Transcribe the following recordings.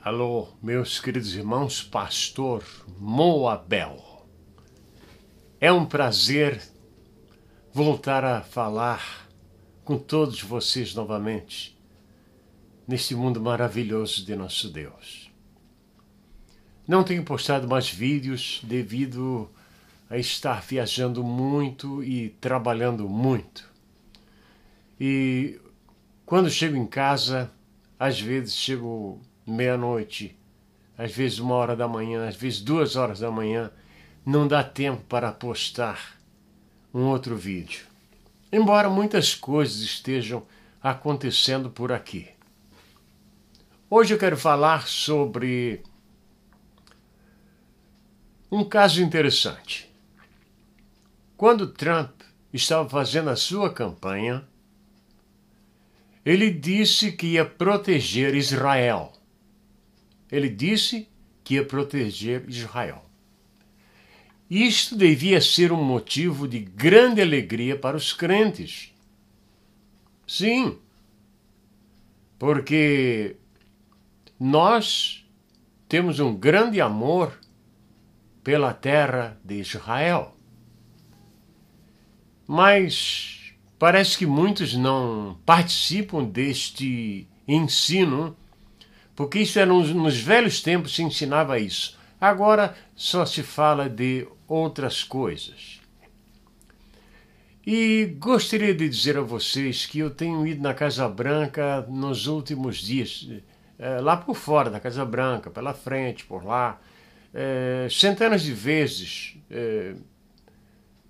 Alô, meus queridos irmãos, pastor Moabel. É um prazer voltar a falar com todos vocês novamente, neste mundo maravilhoso de nosso Deus. Não tenho postado mais vídeos devido a estar viajando muito e trabalhando muito. E quando chego em casa, às vezes chego meia-noite, às vezes 1h da manhã, às vezes 2h da manhã, não dá tempo para postar um outro vídeo. Embora muitas coisas estejam acontecendo por aqui. Hoje eu quero falar sobre um caso interessante. Quando Trump estava fazendo a sua campanha, ele disse que ia proteger Israel. Ele disse que ia proteger Israel. Isto devia ser um motivo de grande alegria para os crentes. Sim, porque nós temos um grande amor pela terra de Israel. Mas parece que muitos não participam deste ensino, porque isso era nos velhos tempos se ensinava isso. Agora só se fala de outras coisas. E gostaria de dizer a vocês que eu tenho ido na Casa Branca nos últimos dias, lá por fora da Casa Branca, pela frente, por lá, centenas de vezes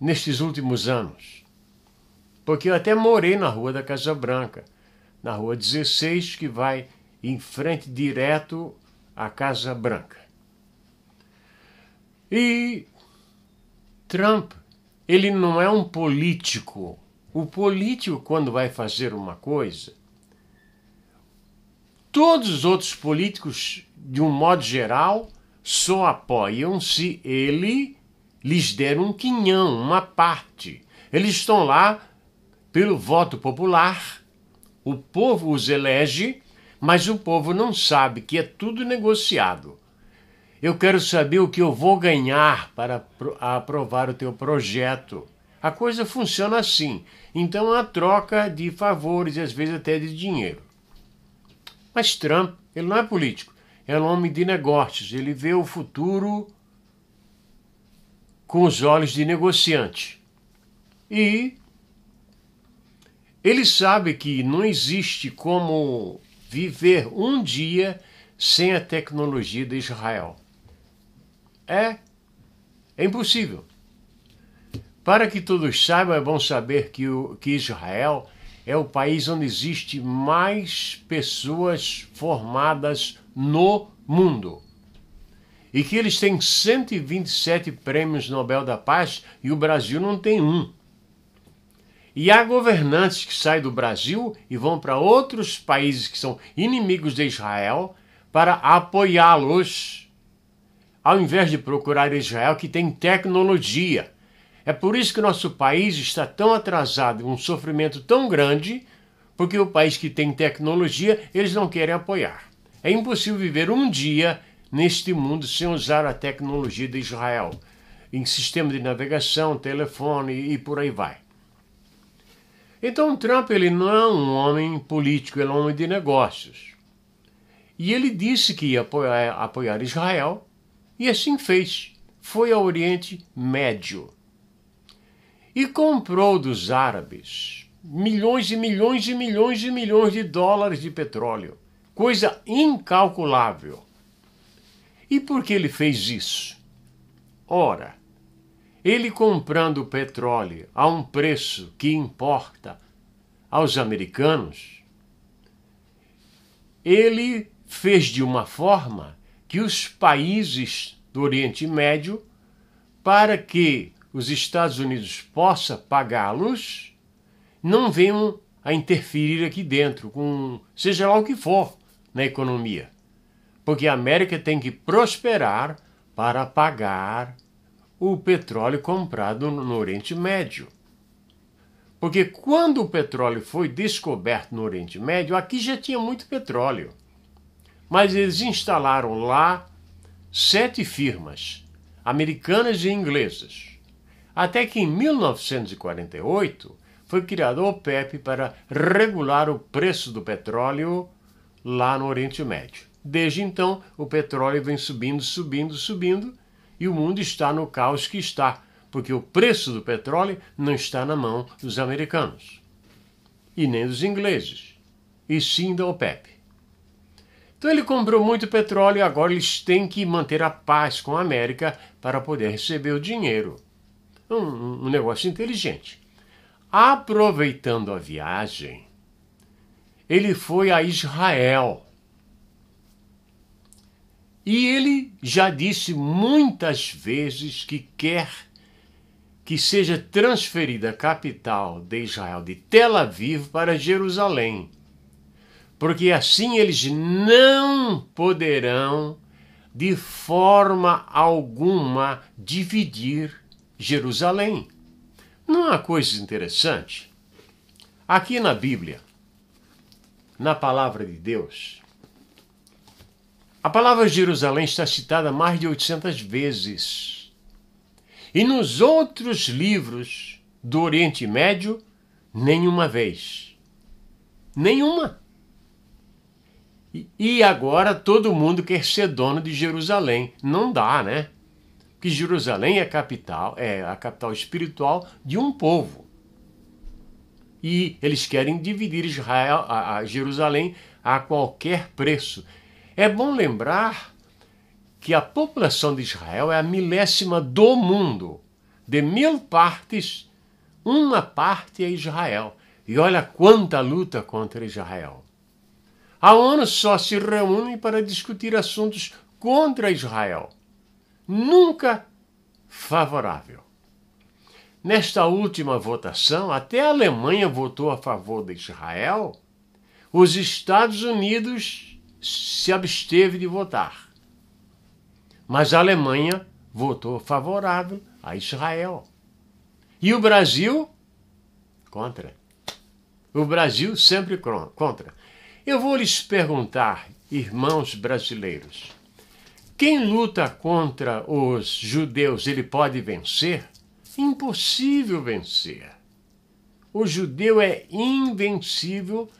nestes últimos anos. Porque eu até morei na rua da Casa Branca, na rua 16, que vai em frente direto à Casa Branca. E Trump, ele não é um político. O político, quando vai fazer uma coisa, todos os outros políticos, de um modo geral, só apoiam se ele lhes der um quinhão, uma parte. Eles estão lá pelo voto popular, o povo os elege, mas o povo não sabe que é tudo negociado. Eu quero saber o que eu vou ganhar para aprovar o teu projeto. A coisa funciona assim. Então, a troca de favores e às vezes até de dinheiro. Mas Trump, ele não é político. É um homem de negócios. Ele vê o futuro com os olhos de negociante. E ele sabe que não existe como viver um dia sem a tecnologia de Israel. É impossível. Para que todos saibam, é bom saber que Israel é o país onde existe mais pessoas formadas no mundo. E que eles têm 127 prêmios Nobel da Paz e o Brasil não tem um. E há governantes que saem do Brasil e vão para outros países que são inimigos de Israel para apoiá-los, ao invés de procurar Israel, que tem tecnologia. É por isso que o nosso país está tão atrasado, um sofrimento tão grande, porque o país que tem tecnologia, eles não querem apoiar. É impossível viver um dia neste mundo sem usar a tecnologia de Israel, em sistema de navegação, telefone e por aí vai. Então Trump, ele não é um homem político, ele é um homem de negócios. E ele disse que ia apoiar Israel, e assim fez. Foi ao Oriente Médio. E comprou dos árabes milhões e milhões e milhões e milhões de dólares de petróleo. Coisa incalculável. E por que ele fez isso? Ora, ele comprando o petróleo a um preço que importa aos americanos, ele fez de uma forma que os países do Oriente Médio, para que os Estados Unidos possam pagá-los, não venham a interferir aqui dentro, com seja lá o que for, na economia. Porque a América tem que prosperar para pagar o petróleo comprado no Oriente Médio. Porque quando o petróleo foi descoberto no Oriente Médio, aqui já tinha muito petróleo. Mas eles instalaram lá 7 firmas, americanas e inglesas. Até que em 1948 foi criado a OPEP para regular o preço do petróleo lá no Oriente Médio. Desde então, o petróleo vem subindo, subindo, subindo, e o mundo está no caos que está, porque o preço do petróleo não está na mão dos americanos, e nem dos ingleses, e sim da OPEP. Então ele comprou muito petróleo e agora eles têm que manter a paz com a América para poder receber o dinheiro. Um negócio inteligente. Aproveitando a viagem, ele foi a Israel. E ele já disse muitas vezes que quer que seja transferida a capital de Israel de Tel Aviv para Jerusalém, porque assim eles não poderão de forma alguma dividir Jerusalém. Não é uma coisa interessante? Aqui na Bíblia, na palavra de Deus, a palavra Jerusalém está citada mais de 800 vezes. E nos outros livros do Oriente Médio, nenhuma vez. Nenhuma. E agora todo mundo quer ser dono de Jerusalém. Não dá, né? Porque Jerusalém é a capital espiritual de um povo. E eles querem dividir Israel, a Jerusalém a qualquer preço. É bom lembrar que a população de Israel é a 1000ª do mundo. De 1000 partes, uma parte é Israel. E olha quanta luta contra Israel. A ONU só se reúne para discutir assuntos contra Israel. Nunca favorável. Nesta última votação, até a Alemanha votou a favor de Israel. Os Estados Unidos se absteve de votar. Mas a Alemanha votou favorável a Israel. E o Brasil? Contra. O Brasil sempre contra. Eu vou lhes perguntar, irmãos brasileiros, quem luta contra os judeus, ele pode vencer? Impossível vencer. O judeu é invencível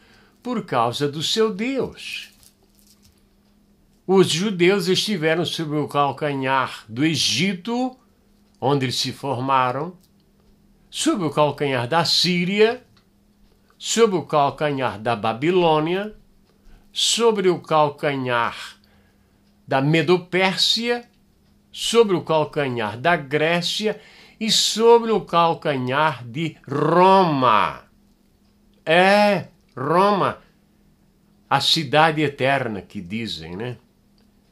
por causa do seu Deus. Os judeus estiveram sob o calcanhar do Egito, onde eles se formaram, sob o calcanhar da Síria, sob o calcanhar da Babilônia, sobre o calcanhar da Medopérsia, sobre o calcanhar da Grécia e sobre o calcanhar de Roma. Roma, a cidade eterna que dizem, né?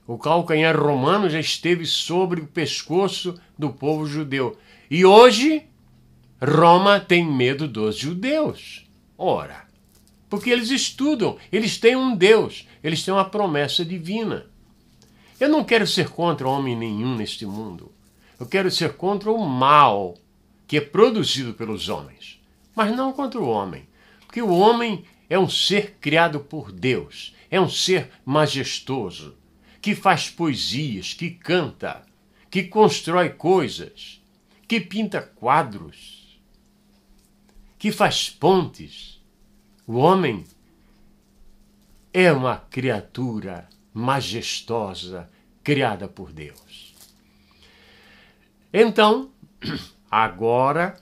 O calcanhar romano já esteve sobre o pescoço do povo judeu. E hoje, Roma tem medo dos judeus. Ora, porque eles estudam, eles têm um Deus, eles têm uma promessa divina. Eu não quero ser contra homem nenhum neste mundo. Eu quero ser contra o mal que é produzido pelos homens, mas não contra o homem, porque o homem é um ser criado por Deus, é um ser majestoso, que faz poesias, que canta, que constrói coisas, que pinta quadros, que faz pontes. O homem é uma criatura majestosa, criada por Deus. Então, agora,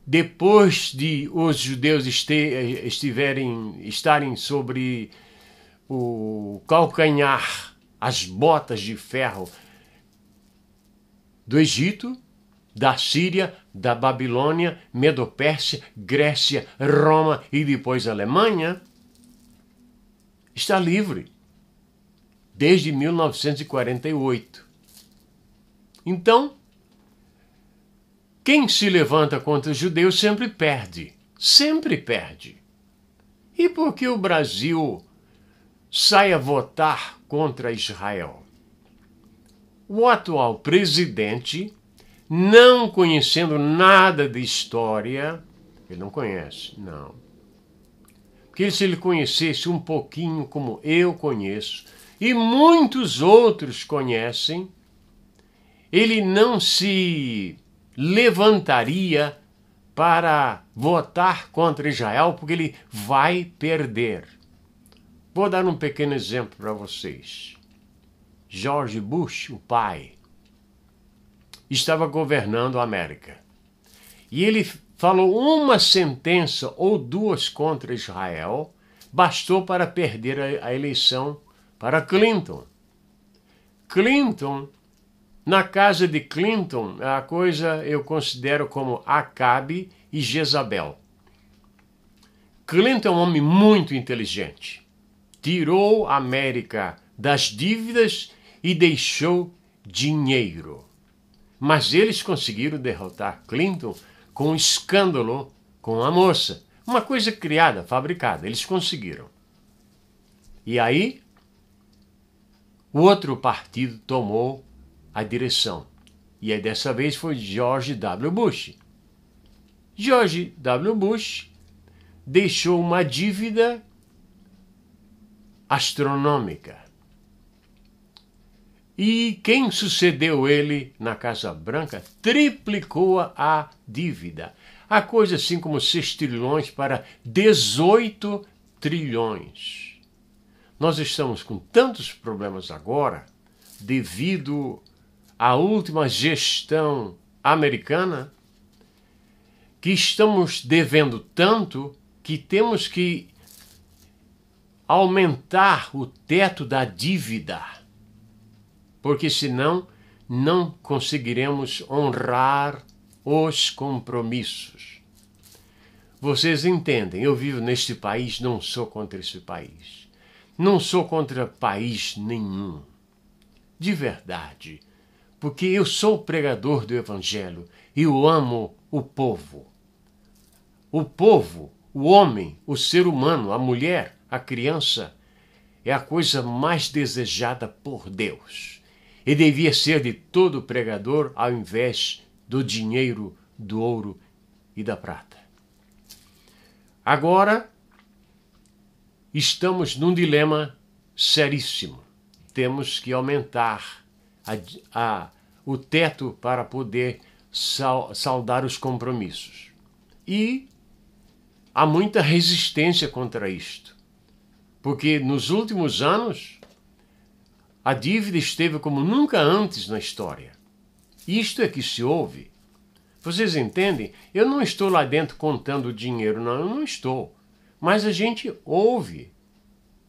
depois de os judeus estarem sobre o calcanhar, as botas de ferro do Egito, da Síria, da Babilônia, Medopérsia, Grécia, Roma e depois Alemanha, está livre desde 1948. Então, quem se levanta contra os judeus sempre perde. Sempre perde. E por que o Brasil sai a votar contra Israel? O atual presidente, não conhecendo nada de história, ele não conhece, não. Porque se ele conhecesse um pouquinho como eu conheço, e muitos outros conhecem, ele não se levantaria para votar contra Israel, porque ele vai perder. Vou dar um pequeno exemplo para vocês. George Bush, o pai, estava governando a América. E ele falou uma sentença ou duas contra Israel, bastou para perder a eleição para Clinton. Clinton, na casa de Clinton, a coisa eu considero como Acabe e Jezabel. Clinton é um homem muito inteligente. Tirou a América das dívidas e deixou dinheiro. Mas eles conseguiram derrotar Clinton com um escândalo com a moça. Uma coisa criada, fabricada. Eles conseguiram. E aí, o outro partido tomou a direção. E aí, dessa vez, foi George W. Bush. George W. Bush deixou uma dívida astronômica. E quem sucedeu ele na Casa Branca triplicou a dívida. A coisa assim como 6 trilhões para 18 trilhões. Nós estamos com tantos problemas agora, devido à última gestão americana, que estamos devendo tanto que temos que aumentar o teto da dívida, porque senão não conseguiremos honrar os compromissos. Vocês entendem, eu vivo neste país, não sou contra esse país. Não sou contra país nenhum. De verdade. Porque eu sou pregador do Evangelho e eu amo o povo. O povo, o homem, o ser humano, a mulher, a criança, é a coisa mais desejada por Deus. E devia ser de todo pregador ao invés do dinheiro, do ouro e da prata. Agora, estamos num dilema seríssimo. Temos que aumentar o teto para poder saldar os compromissos. E há muita resistência contra isto. Porque nos últimos anos, a dívida esteve como nunca antes na história. Isto é que se ouve. Vocês entendem? Eu não estou lá dentro contando o dinheiro, não, eu não estou. Mas a gente ouve.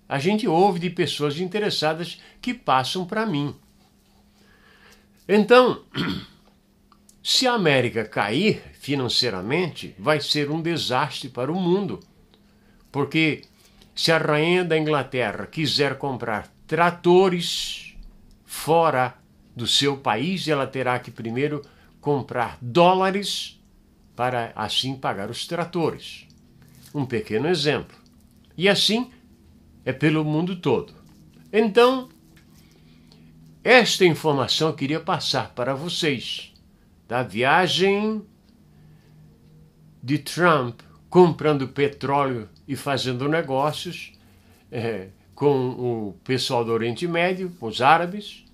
A gente ouve de pessoas interessadas que passam para mim. Então, se a América cair financeiramente, vai ser um desastre para o mundo. Porque se a rainha da Inglaterra quiser comprar tratores fora do seu país, ela terá que primeiro comprar dólares para assim pagar os tratores. Um pequeno exemplo. E assim é pelo mundo todo. Então, esta informação eu queria passar para vocês. Da viagem de Trump comprando petróleo e fazendo negócios com o pessoal do Oriente Médio, com os árabes,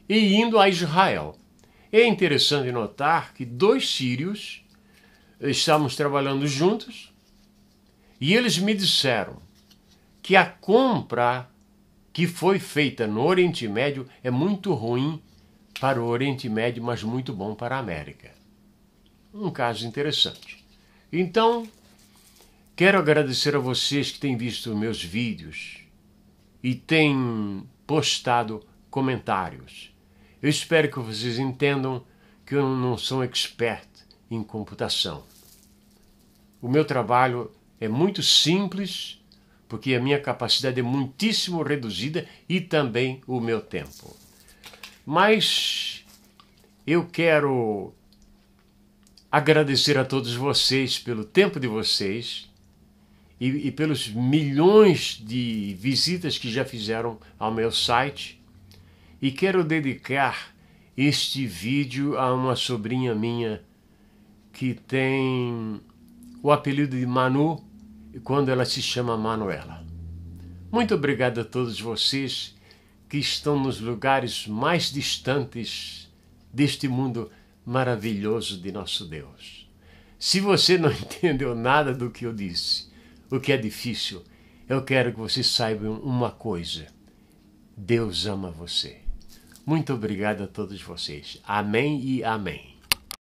e indo a Israel. É interessante notar que 2 sírios estávamos trabalhando juntos e eles me disseram que a compra que foi feita no Oriente Médio é muito ruim para o Oriente Médio, mas muito bom para a América. Um caso interessante. Então, quero agradecer a vocês que têm visto meus vídeos e têm postado comentários. Eu espero que vocês entendam que eu não sou expert em computação. O meu trabalho é muito simples, porque a minha capacidade é muitíssimo reduzida e também o meu tempo. Mas eu quero agradecer a todos vocês pelo tempo de vocês e pelos milhões de visitas que já fizeram ao meu site. E quero dedicar este vídeo a uma sobrinha minha que tem o apelido de Manu. quando ela se chama Manuela. Muito obrigado a todos vocês que estão nos lugares mais distantes deste mundo maravilhoso de nosso Deus. Se você não entendeu nada do que eu disse, o que é difícil, eu quero que você saiba uma coisa. Deus ama você. Muito obrigado a todos vocês. Amém e amém.